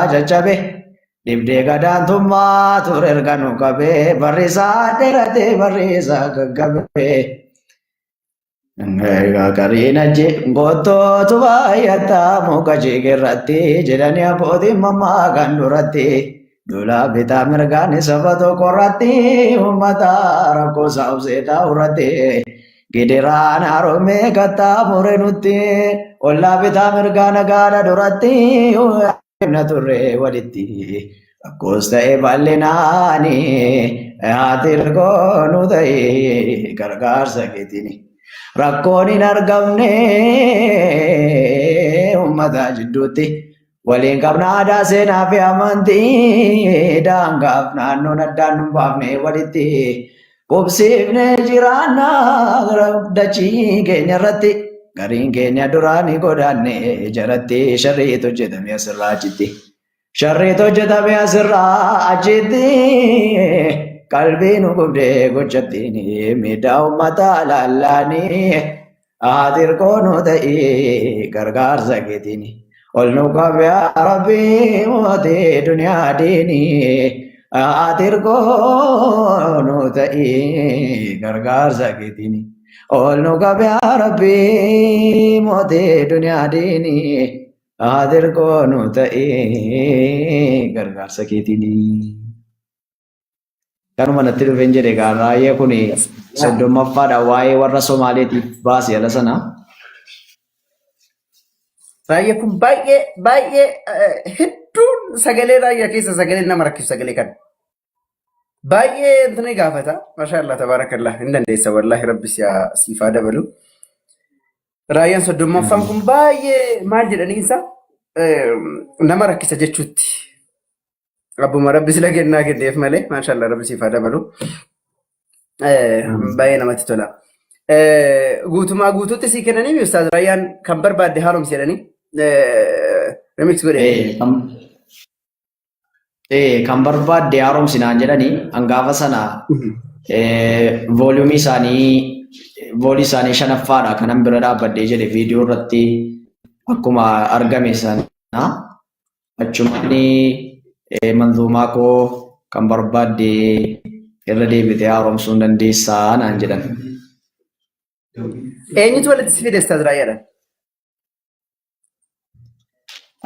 jajjabe dibdee gadaantummaa ture erganu qabee barrisaa dheeratee barrisaa gaggabe. Gariin achi goottootu baay'ataa muka jigerratti jedhanii abbootiin mammaa kan duratti dulaa bitaa mirgaan saba tokko irratti uummata rakkoo saabsee taa'urratti gidiraan haroomee kattaa mure nutti ollaa bitaa mirgaan gaadha duratti na turre walitti rakkoos ta'e bal'inaani haati ergoo nu ta'e gargaarsa keetini. Rakkoon hin argamne uummata jidduutti waliin qabna aadaa seenaa fi amantii daangaaf naannoon addaan nu baafne walitti qubsiifne jiraannaa dachii keenya irratti gariin keenya duraanii godaanne jaratti sharriitu hojjetame asirraa achitti sharriitu hojjetame asirraa achitti. Qalbii nu gubdee gochatiin miidhaa uummataa laallaanii haati ergoo nu ta'e gargaarsa keetiin ol nu qabe rabbii mootii duniyaa diini haati ergoo nu ta'e gargaarsa keetiin ol nu qabe rabbii mootii duniyaa diini haati ergoo nu ta'e gargaarsa keetiin. Kanuma natti dhufeen jedhe egaa raayyaa kun soddommaffaadha waa'ee warra Somaaleetiif baase ala sana. Raayyaa kun baay'ee hedduun sagalee raayyaa keessa sagalee nama rakkisa sagalee kan baay'ee intini gaafata. Maashaallah tabaarakallah hin dandeessa wallaahi rabbi siifaa dabalu. Raayyaan soddommaffaan kun baay'ee maal jedhaniinsa nama rakkisa jechuutti. Abbuma rabbi sila kennaa kenneef malee maashaallah rabbi siifaa dabalu baay'ee namatti tola. Guutumaa guutuutti sii kennanii ustaaz raayyaan kan barbaadde haaromsi jedhanii remix godhe. Kan barbaadde haaromsi naan jedhanii hangaafa sana vooliyumii isaanii shanaffaadha kanan bira dhaabbadhee jedhe viidiyoo irratti akkuma argame sana achumaani manzuumaa koo kan barbaadde irra deebitee haaromsuu dandeessaa naan jedhan. Eenyutu walitti si fide ustaaz raayyaadhaan?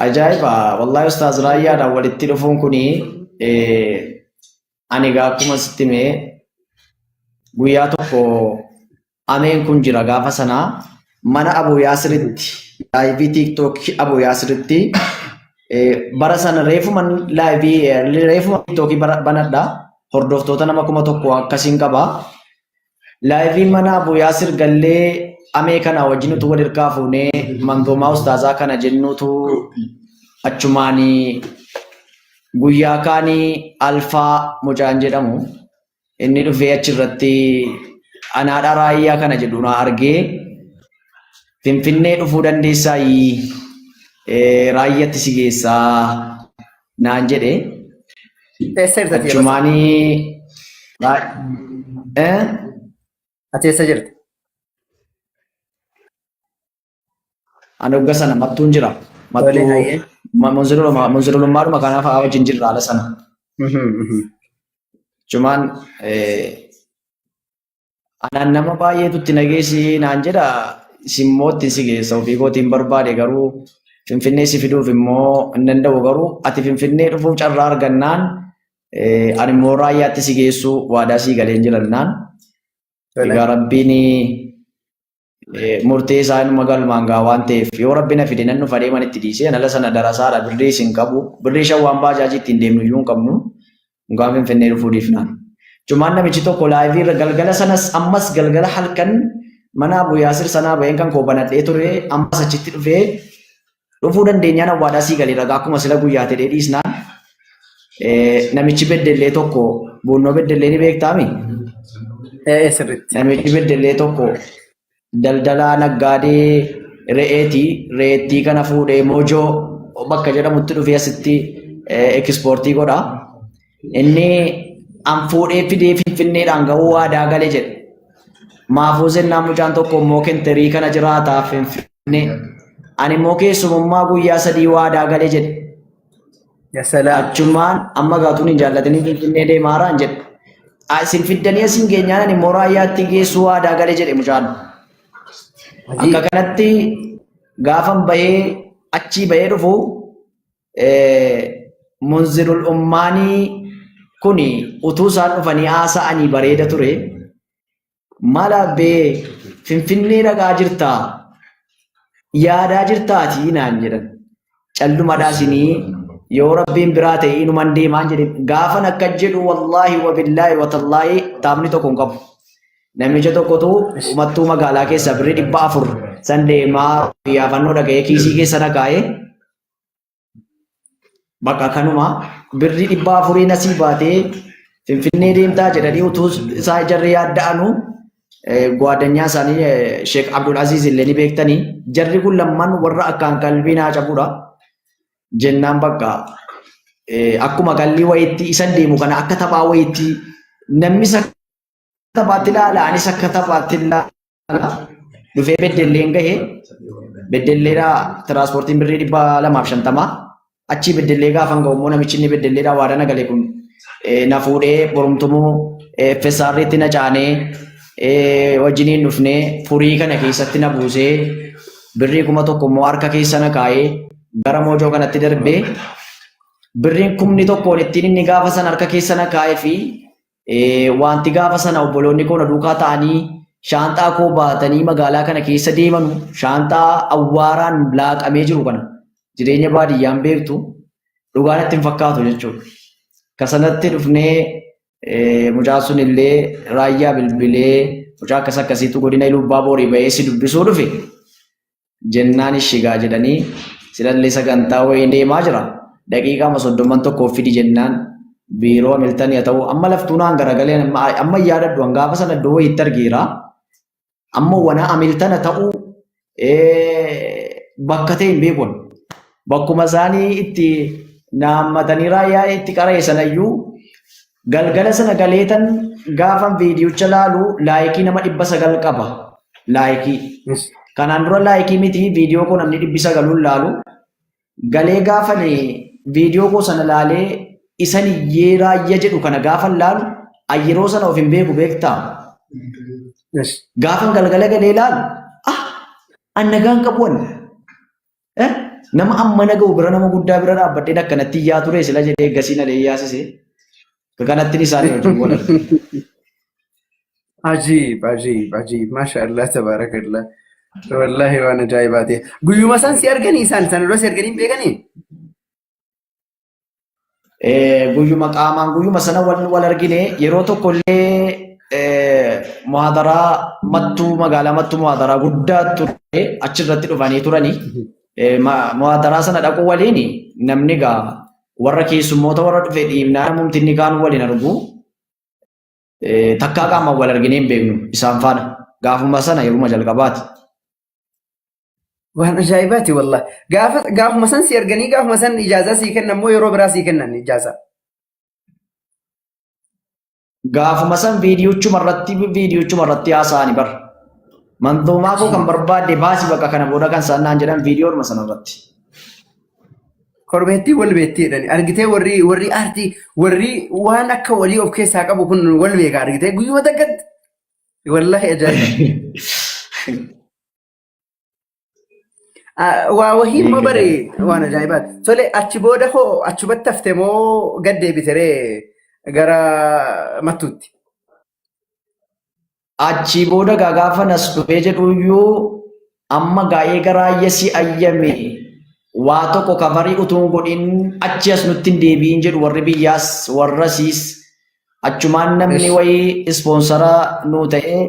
Ajaa'iba wallahi ustaaz raayyaadhaan walitti dhufuun kuni ani egaa akkuma sitti himee guyyaa tokko ameen kun jira gaafa sanaa mana Abu Yaasiritti laayivii tiiktookii Abu Yaasiritti bara sana reefuma tiiktookii banadha hordoftoota nama 1,000 akkasiin qaba. Laayivii mana Abu Yaasir gallee amee kana wajjinutu wal hirkaa fuunee manzoomaa ustaazaa kana jennuutu achumaanii guyyaa kaanii Alfaa Mucaan jedhamu inni dhufee achirratti anaadha raayyaa kana jedhu na argee Finfinnee dhufuu dandeessaa raayyatti si geessaa naan jedhe. Achumaanii ati eessa jirti? Ani waggaa sana mattuun jira. Munzirulummaadhuma kanaaf haa wajjin jirra haala sana. Achumaan anaan nama baay'eetu itti nageessi naan jedha simmootti si geessa ofii kootiin barbaade garuu Finfinnee si fiduuf immoo hin danda'u garuu ati Finfinnee dhufuuf carraa argannaan ani immoo raayyaatti si geessu waadaa sii galeen jirannaan. Egaa rabbiin murtee isaa inuma galmaan gaa waan ta'eef yoo rabbi na fide nan dhufa deeman itti dhiisee ala sana darasaadha birrii isin qabu birrii shawwaan baajaaji ittiin deemnu iyyuu hin qabnu dhugaan Finfinnee dhufuu dhiifnaan. Cumaan namichi tokko laayivii irra galgala sanas ammas galgala halkan mana Abu Yaasir sanaa baheen kan koo banadhee ture ammas achitti dhufee dhufuu dandeenyaan awwaadhaa sii galee ragaa akkuma sila guyyaa ta'ee dhiisnaan namichi beddellee tokko buunnoo beddellee ni beektaami. Namichi beddellee tokko daldalaa naggaadee re'eetii kana fuudhee moojoo bakka jedhamutti dhufee asitti ekspoortii godha. Inni an fuudhee fidee Finfinneedhaan gahuu waadaa galee jedhe. Maafuu sennaan mucaan tokko immoo kenterii kana jiraataa Finfinnee. Ani immoo keessumummaa guyyaa 3 waadaa galee jedhe. Ya salam. Achumaan amma gaatuun hin jaallatanii finfinnee deemaaraan jedhe. Isin fiddanii asin geenyaan ani mooraayyaatti geessuu waadaa galee jedhe mucaan. Akka Ajib. kanatti gaafan bahee achii bahee dhufu munzirul ummaanii kuni utuu isaan dhufanii haasa'anii bareeda ture. Maal abbee finfinnee dhaqaa jirtaa? Yaadaa jirtaatii naan jedhan. Callumadhaa isinii yoo rabbiin biraa ta'e inuman deemaan jedhe gaafan akka jedhu wallaahi wabillaahi watallaahi taabni tokko hin qabu. Namicha tokkotu umattuu magaalaa keessa birrii 400 san deemaa yaafannoo dhaga'ee kiisii keessa naqaa'ee bakka kanuma birrii 400 nasii baatee finfinnee deemtaa jedhanii utuu isaa jarri yaadda'anu gwaaddanyaa isaanii Sheek Abdul Aziz illee ni beektanii jarri kun lamman warra akkaan qalbii naa cabudha. Jennaan bakka akkuma gallii wayiitti isan deemu kana akka taphaa wayiitti namni isa taphaatti ilaala anis akka taphaatti ilaala dhufee beddelleen gahe beddelleedhaa tiraanspoortiin birrii 250 achii beddellee gaafan ga'u immoo namichi inni beddelleedhaa waadana galee kun na fuudhee borumtumuu fessaarriitti na caanee wajjiniin dhufnee furii kana keessatti na buusee birrii 1,000 immoo harka keessa na kaa'ee gara moojoo kanatti darbee birriin 1,000 ittiin inni gaafa sana harka keessa na kaa'ee fi wanti gaafa sana obboloonni koo na duukaa ta'anii shaanxaa koo baatanii magaalaa kana keessa deeman shaanxaa awwaaraan laaqamee jiru kana jireenya baadiyyaan beektu dhugaan ittiin fakkaatu jechuudha. Kasanatti dhufnee mucaan sun illee raayyaa bilbilee mucaa akkasiitu godina Ilubbaa Boorii bahee si dubbisuu dhufe jennaan ishigaa jedhanii silallee sagantaa wayii deemaa jira. Daqiiqaa 31 fidi jennaan biiroo miltanii haa ta'u amma laftuunaan garagalee amma yaadadhu hangaafa sana iddoo wayiitti argeera. Amma wana amiltana ta'uu bakka ta'e hin beekun. Bakkuma isaanii itti naammatanii raayyaa itti qaree sanayyuu galgala sana galeetan gaafan viidiyocha laalu laayikii nama 900 qaba. Laayikii. Kanaan dura laayikii miti viidiyoo koo namni 900 laalu galee gaafan viidiyoo koo sana laalee isan iyyee raayya jedhu kana gaafan laalu ayyeroo sana of hin beeku beektaa. Gaafan galgala galee laalu annagaan qabuun nama amma naga'u bira nama guddaa bira dhaabbadheen akkanatti iyyaa ture sila jedhee gasii na leeyyaasise kanattiin isaanii wajjin wal arge. Ajiib, ajiib, ajiib. Maashaallah, tabaarakallah. Wallahi waan ajaa'ibaati. Guyyuma san si arganii isaan sana dura si arganii beekanii? Guyyuma qaamaan guyyuma sana wal argine yeroo tokkollee muhaadaraa mattuu magaalaa mattuu muhaadaraa guddaa ture achirratti dhufanii turanii muhaadaraa sana dhaquu waliin namni gaa warra keessummoota warra dhufe dhiibnaa namumtinni kaan waliin argu takkaa qaamaan wal argine hin beeknu isaan faana gaafuma sana yeruma jalqabaati. Waan ajaa'ibaati wallah. Gaafuma san si arganii gaafuma san ijaazaa sii kennan moo yeroo biraa sii kennan ijaazaa? Gaafuma san viidiyochuma irratti haasa'anii bar. Manzoomaa koo kan barbaadde baasii bakka kana booda kan saannaan jedhan viidiyoodhuma sana irratti. Korbeettii wal beettii jedhani. Argitee warri aartii warri waan akka walii of keessaa qabu kun wal beeka argitee guyyuma takkatti. Wallahi ajaa'iba. Waa wahii immoo baree waan ajaa'ibaati. Tole achi booda hoo achumatti haftee moo gad deebiteree gara mattuutti? Achi booda gaafa nas dhufee jedhuyyuu amma gaa'ee garaayya si ayyame waa tokko kafarii utuu godhin achi as nutti hin deebiin jedhu warri biyyaas warra siis achumaan namni wayii ispoonsara nuu ta'ee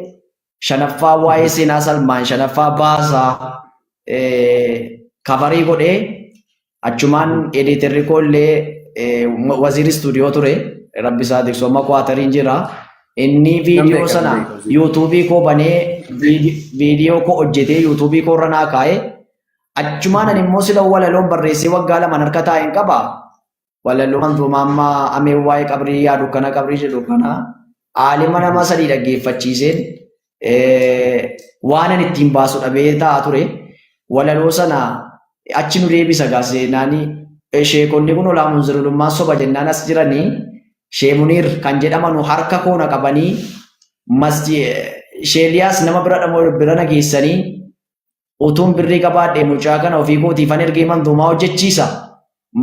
shanaffaa waa'ee seenaa Salmaan shanaffaa baasaa kafarii godhee achumaan editeerri koollee waziiri istuudiyoo ture rabbi isaa tiksooma kwaatariin jira. Inni viidiyoo sana yuutuubii koo banee viidiyoo koo hojjetee yuutuubii koo irra naa kaa'ee achumaan ani immoo sila walaloon barreessee waggaa 2 harka taa'een qaba. Walaloo manzuuma amma amee waa'ee qabrii yaadu kana qabrii jedhu kana aalima nama 3 dhaggeeffachiiseen waan ani ittiin baasu dhabee taa'aa ture. Walaloo sana achi nu deebisa gaaseenaanii sheekonni kun olaa munzirulummaa soba jennaan as jiranii Shee Muniir kan jedhamanu harka koona qabanii Sheeliyaas nama bira nageessanii utuun birrii qabaadhee mucaa kana ofii kootiifan ergee manzuumaa hojjechiisa.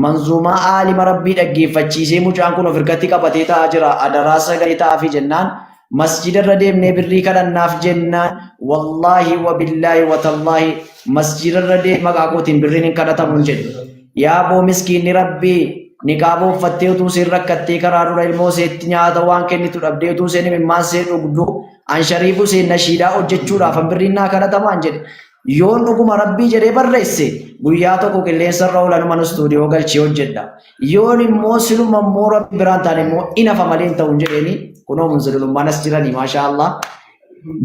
Manzuumaa aalima rabbii dhaggeeffachiisee mucaan kun of hirkatti qabatee taa'aa jira. Adaraa sagalee taa'aafii jennaan masjida irra deemnee birrii kadhannaaf jennaan wallaahi wa billaahi wa tallaahi masjida irra deemee maqaa kootiin birriin hin kadhatamu jedhe. Yaa boo miskiinni rabbii niqaaba uffattee utuu isheen rakkattee karaa dura ilmoo isheetti nyaata waan kennitu dhabdee utuu isheen imimmaan ishee dhugdu an shariifu isheen nashiidaa hojjechuudhaaf an birriin naa kadhatamaan jedhe. Yoon dhuguma rabbii jedhee barreesse guyyaa tokko qilleensa irra oolanuma istuudiyoo galchee hojjedha. Yoon immoo siluma immoo rabbi biraan taane immoo inafa malee hin ta'u jedheeni kunoo munzilulummaan as jiranii maashaallah.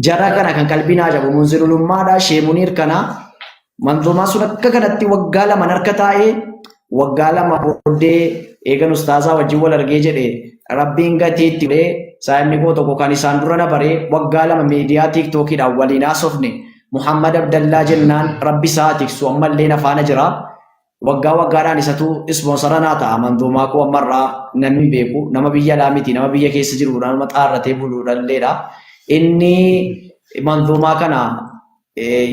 Jara kana kan qalbii naa jabu munzilulummaadhaa Shee Muniir kana manzuumaa sun akka kanatti waggaa lama harka taa'ee waggaa lama booddee eegan ustaazaa wajjin wal argee jedhe rabbiin gatiitti dhee saayimni koo tokko kan isaan dura na baree waggaa lama miidiyaa tiiktookiidhaan waliin haasofne Muhammad Abdallaa jennaan rabbi isaa tiksu ammallee na faana jira. Waggaa waggaadhaan isatu ispoonsara naa ta'a manzuumaa koo ammarraa namni beeku nama biyya alaa miti nama biyya keessa jirudha nama xaarratee buluudhalleedha. Inni manzuumaa kana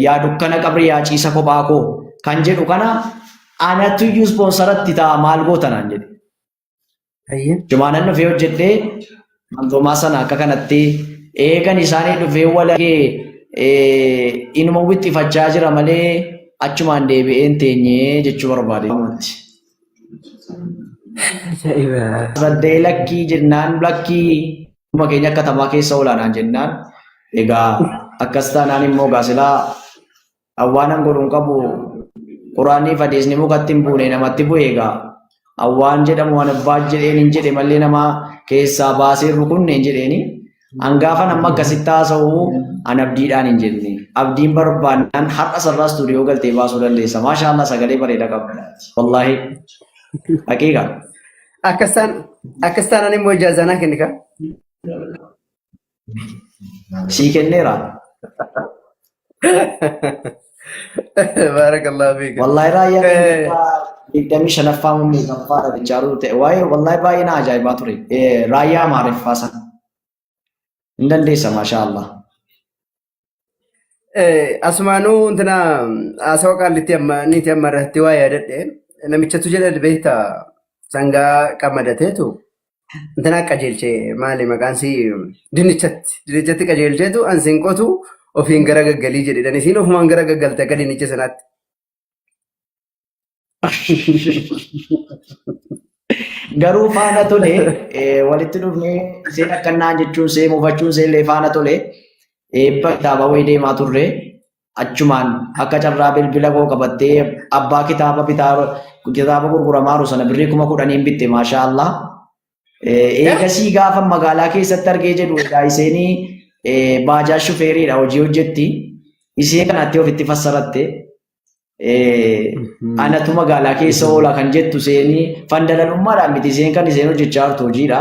yaa dukkana qabri yaa ciisa kophaa koo kan jedhu kana anatu iyyuu ispoonsaratti ta'a maal gootanaan jedhe. Jumaanan dhufee hojjedhee manzuumaa sana akka kanatti eegan isaanii dhufee walagee inuma wixxifachaa jira malee achumaan deebi'een teenyee jechuu barbaade. Saddee lakkii jennaan lakkii dhuma keenya akka tamaa keessa olaanaan jennaan egaa akkas taanaan immoo gaasilaa awwaanan godhuun qabu quraanii fadeesni mukatti hin buune namatti bu'e egaa awwaan jedhamu waan abbaa jedheen hin jedhe mallee nama keessaa baasee rukunne hin jedheeni hangaafa nama akkasitti haasa'u an abdiidhaan hin jenne abdiin barbaannaan har'a sarraa istuudiyoo galtee baasuu dandeessa maashaallah sagalee bareeda qabda wallaahi haqiiqa. Akkastaan ani immoo ijaazanaa kennika. Sii kenneera. Barakallahu fiik. Wallahi raayyaa digdamii shanaffaa mummee kanfaadha bichaaruu ta'e waa'ee wallahi baay'ee na ajaa'ibaa ture raayyaa maariffaa sana hin dandeessa maashaallah. Asumaanuu intina haasawaa qaallitti niiti amma irratti waa yaadadhe namichatu jedha beekta sangaa qammadateetu intina qajeelchee maali maqaansi dinnichatti qajeelcheetu ansiin qotu ofiin gara gaggalii jedhedhan isiin ofumaan gara gaggalte akka dinnicha sanaatti. Garuu faana tole walitti dhufnee isheen akkanaan jechuun see muufachuun see illee faana tole eebba kitaaba wayii deemaa turre achumaan akka carraa bilbila koo qabattee abbaa kitaaba gurguramaaru sana birrii 10,000 bitte maashaallah. Eegasii gaafa magaalaa keessatti argee jedhu egaa isheenii baajaa shufeeriidha hojii hojjetti ishee kanatti ofitti fassaratte. Anatu magaalaa keessa oola kan jettu isheenii fandalalummaadhaan miti isheen kan isheen hojjechaa jirtu hojiidha.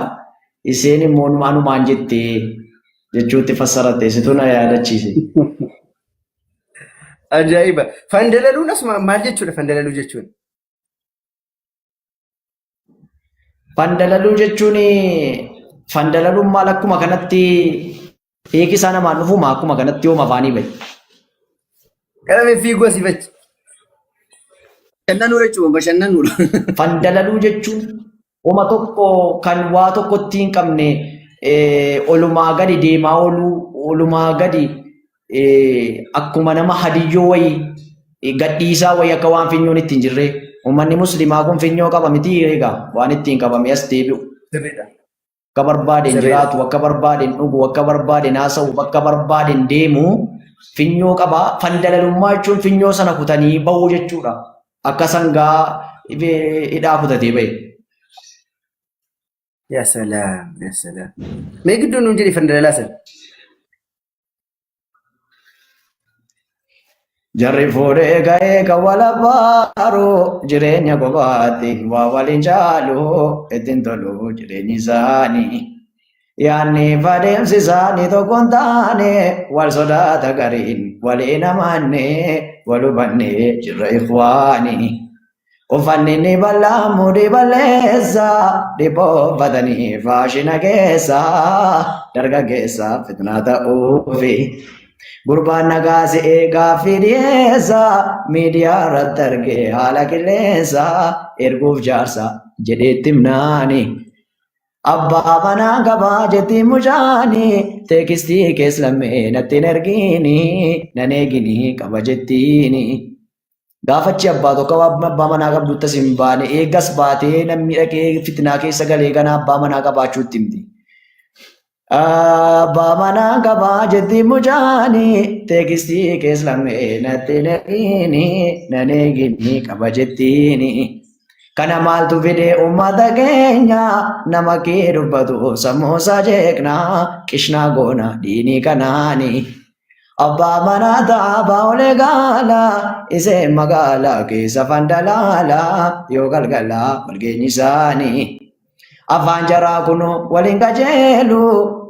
Isheen immoo anumaan jettee jechuutti fassaratte isitu na yaadachiise. Ajaa'iba! Fandalaluun asuma maal jechuudha fandalaluu jechuun? Fandalaluu jechuun fandalaluun maal akkuma kanatti hiiki isaa namaan dhufuma akkuma kanatti yooma afaanii bahe. Qalamee fiiguu asii fachi. Bashannanuu jechuun bashannanuudha. Fandalaluu jechuun uma tokko kan waa tokkotti hin qabne olumaa gadi deemaa ooluu olumaa gadi akkuma nama hadiyyoo wayii gadhiisaa wayii akka waan finyoon ittiin jirre uummanni muslimaa kun finyoo qaba miti eegaa waan ittiin qabame as deebi'u. Akka barbaadeen jiraatu akka barbaadeen dhugu akka barbaadeen haasa'u akka barbaadeen deemu finyoo qaba. Fandalalummaa jechuun finyoo sana kutanii bahuu jechuudha. Akka sangaa hidhaa kutatee bahe. Yaa salaam, yaa salaam. Mee gidduun nuun jedhi fandalalaa sana. Jarri fuudhee ga'ee kan wal abbaaru jireenya kophaatti waa waliin caalu ittiin tolu jireenyi isaanii. Yaanni adeemsi isaanii tokko hin taane wal sodaata gariin waliin amaanne wal hubanne jirra ikhwaanii. Uffanni bal'aa murii balleessa dhibboo uffatanii faashina keessa dargaggeessa fitnaa ta'uufi gurbaan nagaa se'ee gaaffii dhiyeessa miidiyaa irratti argee haala qilleensa erguuf jaarsa jedheetti himnaani. Abbaa manaa qabaa jettiin mucaani teekistii keessa lammee natti hin ergiini nan eegini qaba jettiini. Gaafachi abbaa tokko abbaa manaa qabdutti as hin baane eegas baatee namni dhaqee fitnaa keessa galee kana abbaa manaa qabaachuutti himti. Abbaa manaa qabaa jettiin mucaani teekistii keessa lammee natti hin ergiini nan eegini qaba jettiini. Kana maaltu fide uummata keenya nama kee dubbatu sammuusaa jeeqna qishnaa goona diinii kanaani. Abbaa manaa taabaa olee gaala iseen magaalaa keessa fandalaala yoo galgala walgeenyi isaanii. Afaan jaraa kun waliin qajeelu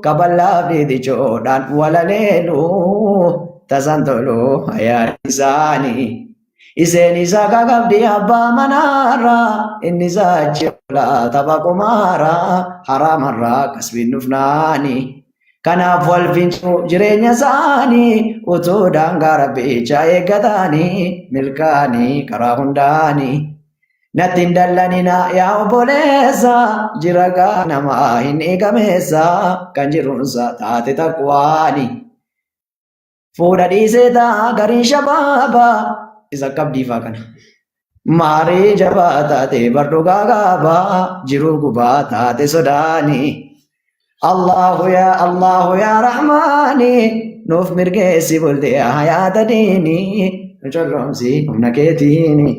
kaballaa fi dichoodhaan walaleelu tasan toluu ayyaana isaanii. Iseen isaa kakabdi abbaa manaarra inni isaa achi oolaa tapha qumaara haraamarraa kasbiin dhufnaani. Kanaaf wal fincuu jireenya isaanii utuu daangaa rabbicha eeggatanii milkaanii karaa hundaanii. Natti hin dallanina yaa obboleessa jira gaa namaa hin eegameessa kan jiruunsa taate takwaani. Fuudha dhiisee ta'a gariin shabaabaa isa qabdiifaa kana. Maarii jabaa taate bardugaa gaabaa jiruu gubaa taate sodaani. Allahu yaa Rahmaani nuuf mirgeessi bultee hayaata diini nu colloomsi humna keetiini.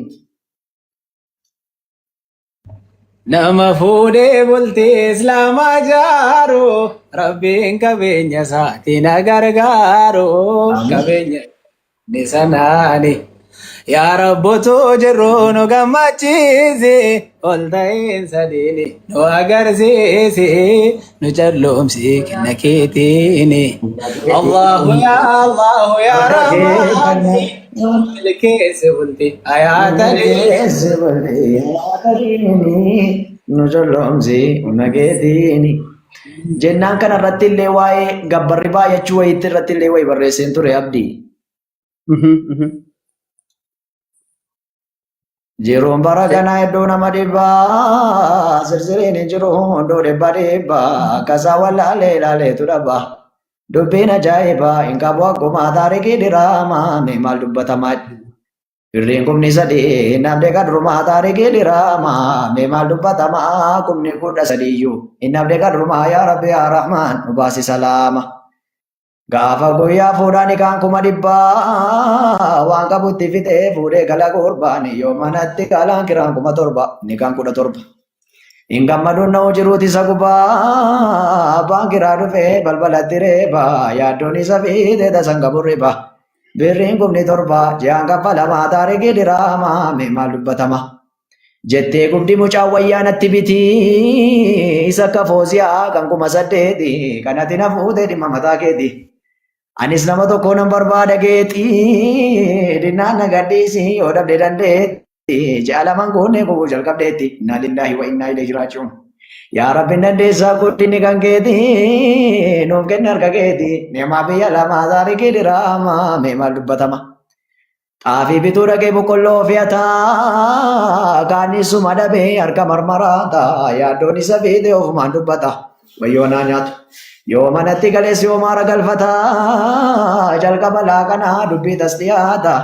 Nama fuudhee bultee Islaamaa jaaru Rabbiin qabeenya isaatii na gargaaru qabeenya ni sanaani. Yaa Rabbotu jirru nu gammachiisi ol ta'een sadiini nu agarsiisi nu calloomsi kenna keetiini. Allahu yaa Rahmaani milkeessi bulti hayaata diini nu colloomsi humna keetiini. Jennaan kana irratti illee waa'ee gabbarri baay'achuu wayiitti irratti illee wayii barreesseen ture abdii. Jiruun bara kanaa iddoo nama dhibbaa sirsiriin hin jiru iddoo dhibbaa kasaa wallaalee ilaaleetu dhabaa. Dubbiin ajaa'ibaa hin qabu akkuma taarikii diraamaa mee maal dubbatamaa. Birriin kumni sadii namni kadrumaa taarikii diraamaa mee maal dubbatamaa kumni 13 hin namni kadrumaa yaa Rabbi yaa Rahmaan nu baasi salaama. Gaafa guyyaa fuudhanii kan 100 waan qabutti fixee fuudhee gala gurbaani yoo manatti galaan kiraan 7 ni kan 17. Hin gammaduun na'u jiruuti isa gubaa abbaan kiraa dhufee balbalatti reebaa yaaddoon isa fiitee tasan qabu reebaa. Birriin kumni 7 ji'aan kaffalamaa taarikii diraamaa mee maal dubbatama. Jettee guddi mucaa wayyaanatti bitii isa akka foosiyaa kan 8 kanatti na fuutee dhimma mataa keeti. Anis nama tokko nan barbaada geetii dinnaan na gadhiisi yoo dhabde dandeetti jaalaman goonee gubuu jalqabdeetti inna lillahi wa inna ilaihi raaji'uun. Yaa Rabbi dandeessaa guddinni kan keeti nuuf kenni harka keeti neemaa biyya lamaa taarikii diraamaa mee maal dubbatama. Xaafii bituu dhaqee boqqolloo fe'ataa kaannisuma dhabee harka marmaraata yaaddoon isa fiitee ofumaan dubbata wayyoo naa nyaatu. Yoo manatti galees yoo maara galfataa jalqaba laakanaa dubbii tasdiyaata.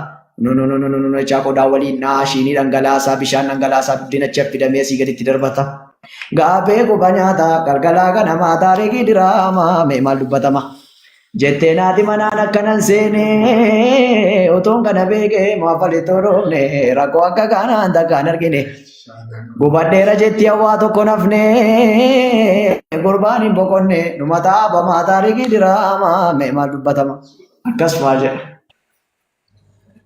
Nu chaaqoodhaa waliin naashiinii dhangalaasaa bishaan dhangalaasaa guddinacha fidamee asii gaditti darbata. Gaafee quba nyaata galgalaa ganamaa taarikii diraamaa mee maal dubbatama. Jettee naati manaan akkanan seenee otoon kana beekee maafali toroofne rakkoo akka kanaan takkaan argine. Gubadheera jetti hawaa tokko nafne gurbaan hin boqonne numa taabamaa taarikii diraamaa mee maal dubbatama. Akkas maal jedha.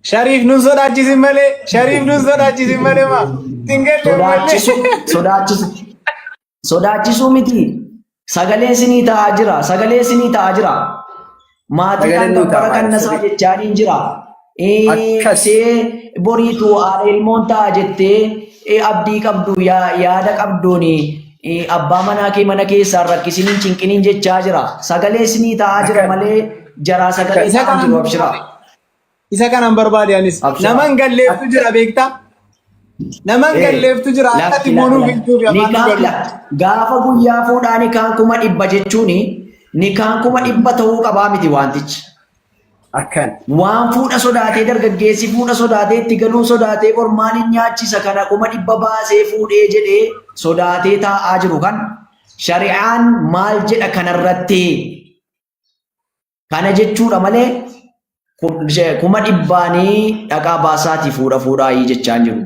Shariif nu sodaachisin malee Shariif nu sodaachisin malee maa tingalle malee. Sodaachisuu miti. Sagalee sinii ta'aa jira. Sagalee sinii ta'aa jira. Maatii kan gabbara kannasaa jechaaniin jira. akkas see boriitu haadha ilmoon ta'a jettee abdii qabdu yaada qabduuni abbaa manaa kee mana keessaan rakkisiniin cinqiniin jechaa jira. Sagalee isinii ta'aa jira malee jaraa sagalee ta'aa jiru abshira. Isa kanan barbaade anis naman galleeftu jira beektaa? Naman galleeftu jira akkati boonuu bilchuu fi afaan galu. Gaafa guyyaa fuudhaa nikaan 100 jechuun nikaan 100 ta'uu qabaa miti wantichi. akkan Waan fuudha sodaatee dargaggeessi fuudha sodaatee itti galuu sodaatee qormaaniin nyaachisa kana 100 baasee fuudhee jedhee sodaatee taa'aa jiru kan shari'aan maal jedha kanarratti kana jechuudha malee 100 dhaqaa baasaatii fuudhaa jechaan jiru.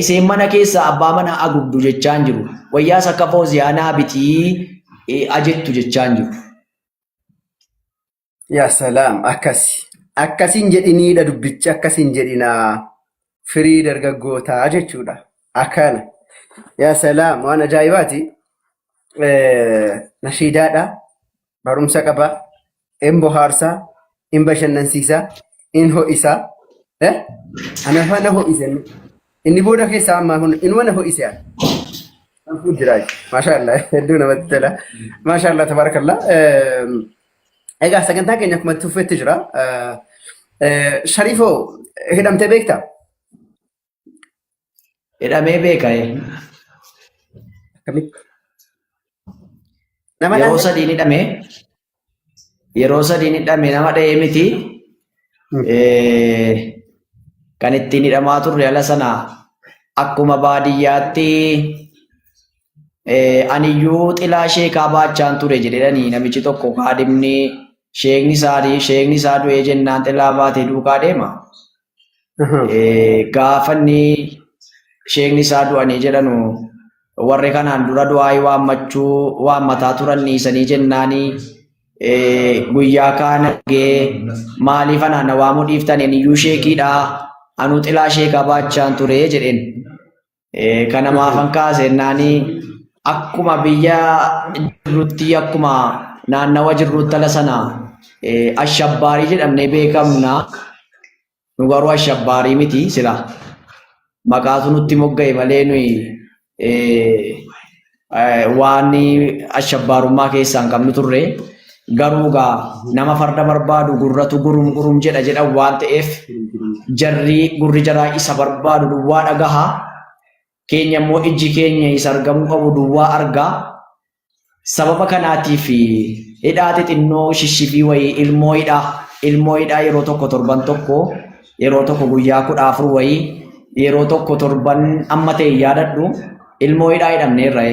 Iseen mana keessa abbaa mana agubdu jechaan jiru. Wayyaas akka fooziyaanaa bitii ajettu jechaan jiru. yaa salaam akkasiin jedhiniidha dubbichi akkasiin jedhinaa firii dargaggootaa jechuudha akkana yaa salaam waan ajaa'ibaati nashiidaadha barumsa qaba in bohaarsaa in bashannansiisaa in ho'isaa ana fana ho'isan inni booda keessaa ammaa kun inuma na ho'ise an fujiraa maashaallah hedduu namatti tola maashaallah tabarakallah egaa sagantaa keenya akkuma tuffetti jira Sharifoo hidhamtee beektaa? Hidhamee beeka Akkamitti? yeroo sadiin hidhame nama dha'ee miti kan ittiin hidhamaa turre ala sana akkuma baadiyyaatti aniyyuu xilaa sheekaa baachaan ture jedhanii namichi tokko kaadimni sheekni isaa du'ee jennaan xilaa baatee duukaa deema. Gaafanni sheekni isaa du'anii jedhanu warri kanaan dura du'aa waammataa turan dhiisanii jennaanii guyyaa kaan argee maaliif anaan na waamuu dhiiftan aniyyuu sheekiidha anuu xilaa sheekaa baachaan ture jedheen. Kana maafan kaasennaanii akkuma biyya jirrutti akkuma naannawa jirrutti ala sana ashabbaarii jedhamnee beekamna. Nu garuu ashabbaarii miti sila maqaatu nutti mogga'e malee nuyi waan ashabbaarummaa keessaan qabnu turre garuu gaa nama farda barbaadu gurratu gurum jedha waan ta'eef gurri jaraa isa barbaadu duwwaa dhagaha. Keenya immoo iji keenya isa argamuu qabu duwwaa argaa. Sababa kanaatiif hidhaa xixinnoo shishifii wayii ilmoo hidhaa yeroo tokko torban tokko yeroo tokko guyyaa 14 wayii yeroo tokko torban amma ta'e yaadadhu ilmoo hidhaa hidhamneerra